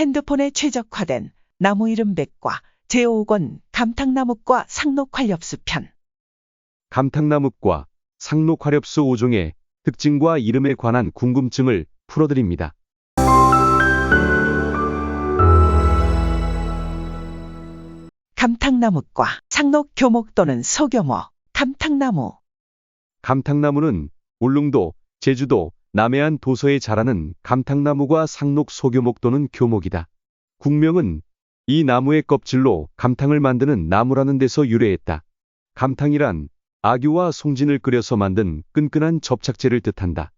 핸드폰에 최적화된 나무 이름 100과 제5권 감탕나뭇과 상록활엽수편. 감탕나뭇과 상록활엽수 5종의 특징과 이름에 관한 궁금증을 풀어드립니다. 감탕나뭇과 상록교목 또는 소교목. 감탕나무. 감탕나무는 울릉도, 제주도, 남해안 도서에 자라는 감탕나무가 상록 소교목 또는 교목이다. 국명은 이 나무의 껍질로 감탕을 만드는 나무라는 데서 유래했다. 감탕이란 아귀와 송진을 끓여서 만든 끈끈한 접착제를 뜻한다.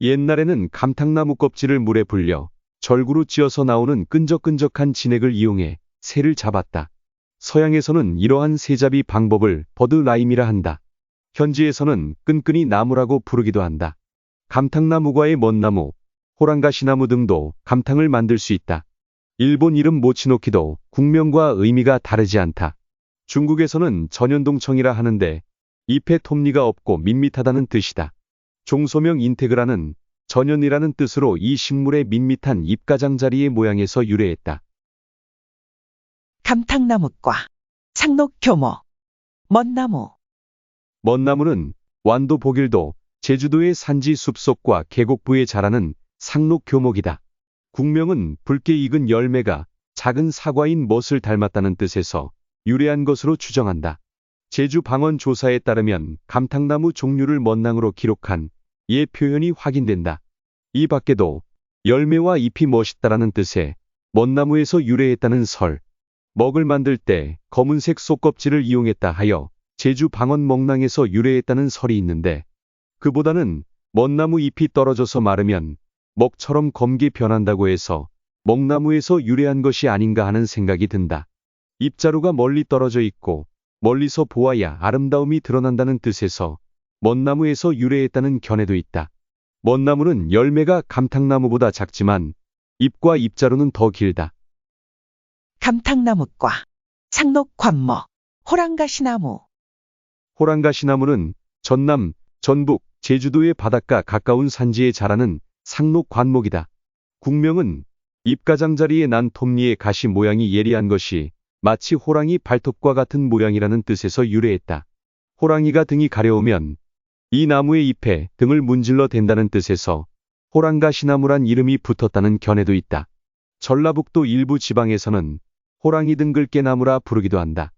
옛날에는 감탕나무 껍질을 물에 불려 절구로 찧어서 나오는 끈적끈적한 진액을 이용해 새를 잡았다. 서양에서는 이러한 새잡이 방법을 버드라임이라 한다. 현지에서는 끈끈이 나무라고 부르기도 한다. 감탕나무과의 먼나무, 호랑가시나무 등도 감탕을 만들 수 있다. 일본 이름 모치노키도 국명과 의미가 다르지 않다. 중국에서는 전현동청이라 하는데 잎에 톱니가 없고 밋밋하다는 뜻이다. 종소명 인테그라는 전현이라는 뜻으로 이 식물의 밋밋한 잎가장자리의 모양에서 유래했다. 감탕나뭇과 상록교목. 먼나무. 먼나무는 완도 보길도, 제주도의 산지 숲속과 계곡부에 자라는 상록교목이다. 국명은 붉게 익은 열매가 작은 사과인 멋을 닮았다는 뜻에서 유래한 것으로 추정한다. 제주 방언 조사에 따르면 감탕나무 종류를 먼낭으로 기록한 예 표현이 확인된다. 이 밖에도 열매와 잎이 멋있다라는 뜻의 먼나무에서 유래했다는 설, 먹을 만들 때 검은색 속껍질을 이용했다 하여 제주 방언 먹낭에서 유래했다는 설이 있는데 그보다는 먼나무 잎이 떨어져서 마르면 먹처럼 검게 변한다고 해서 먹나무에서 유래한 것이 아닌가 하는 생각이 든다. 잎자루가 멀리 떨어져 있고 멀리서 보아야 아름다움이 드러난다는 뜻에서 먼나무에서 유래했다는 견해도 있다. 먼나무는 열매가 감탕나무보다 작지만 잎과 잎자루는 더 길다. 감탕나뭇과 상록관목. 호랑가시나무. 호랑가시나무는 전남, 전북, 제주도의 바닷가 가까운 산지에 자라는 상록관목이다. 국명은 잎가장자리에 난 톱니의 가시 모양이 예리한 것이 마치 호랑이 발톱과 같은 모양이라는 뜻에서 유래했다. 호랑이가 등이 가려우면 이 나무의 잎에 등을 문질러 댄다는 뜻에서 호랑가시나무란 이름이 붙었다는 견해도 있다. 전라북도 일부 지방에서는 호랑이 등 글깨나무라 부르기도 한다.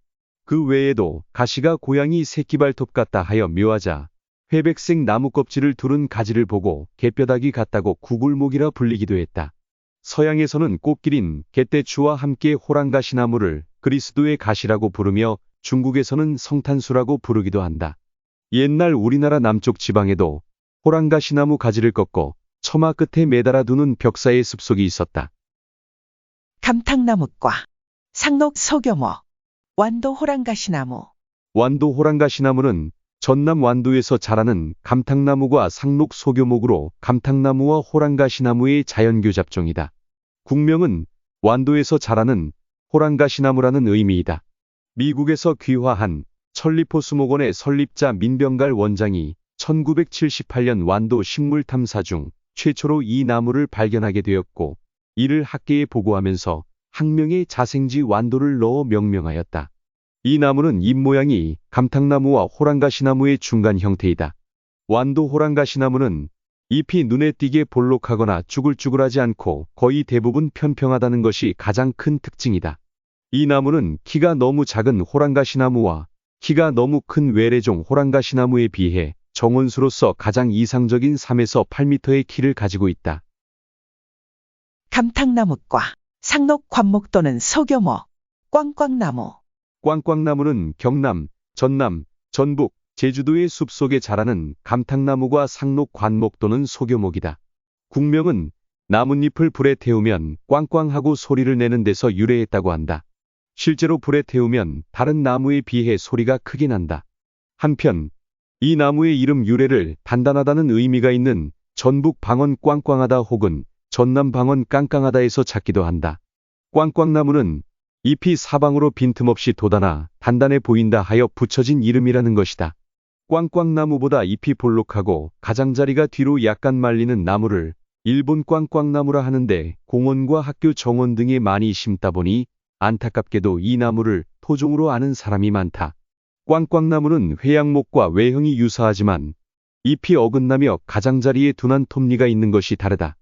그 외에도 가시가 고양이 새끼발톱 같다 하여 묘하자 회백색 나무 껍질을 두른 가지를 보고 개뼈다귀 같다고 구굴목이라 불리기도 했다. 서양에서는 꽃길인 개떼추와 함께 호랑가시나무를 그리스도의 가시라고 부르며 중국에서는 성탄수라고 부르기도 한다. 옛날 우리나라 남쪽 지방에도 호랑가시나무 가지를 꺾어 처마 끝에 매달아 두는 벽사의 습속이 있었다. 감탕나뭇과 상록 소교목. 완도 호랑가시나무. 완도 호랑가시나무는 전남 완도에서 자라는 감탕나무과 상록 소교목으로 감탕나무와 호랑가시나무의 자연교잡종이다. 국명은 완도에서 자라는 호랑가시나무라는 의미이다. 미국에서 귀화한 천리포수목원의 설립자 민병갈 원장이 1978년 완도 식물탐사 중 최초로 이 나무를 발견하게 되었고 이를 학계에 보고하면서 학명에 자생지 완도를 넣어 명명하였다. 이 나무는 잎 모양이 감탕나무와 호랑가시나무의 중간 형태이다. 완도 호랑가시나무는 잎이 눈에 띄게 볼록하거나 쭈글쭈글하지 않고 거의 대부분 평평하다는 것이 가장 큰 특징이다. 이 나무는 키가 너무 작은 호랑가시나무와 키가 너무 큰 외래종 호랑가시나무에 비해 정원수로서 가장 이상적인 3에서 8m의 키를 가지고 있다. 감탕나뭇과 상록관목 또는 소교목. 꽝꽝나무. 꽝꽝나무는 경남, 전남, 전북, 제주도의 숲속에 자라는 감탕나무과 상록관목 또는 소교목이다. 국명은 나뭇잎을 불에 태우면 꽝꽝하고 소리를 내는 데서 유래했다고 한다. 실제로 불에 태우면 다른 나무에 비해 소리가 크게 난다. 한편 이 나무의 이름 유래를 단단하다는 의미가 있는 전북 방언 꽝꽝하다 혹은 전남 방언 깡깡하다에서 찾기도 한다. 꽝꽝나무는 잎이 사방으로 빈틈없이 돋아나 단단해 보인다 하여 붙여진 이름이라는 것이다. 꽝꽝나무보다 잎이 볼록하고 가장자리가 뒤로 약간 말리는 나무를 일본 꽝꽝나무라 하는데 공원과 학교 정원 등에 많이 심다 보니 안타깝게도 이 나무를 토종으로 아는 사람이 많다. 꽝꽝나무는 회양목과 외형이 유사하지만 잎이 어긋나며 가장자리에 둔한 톱니가 있는 것이 다르다.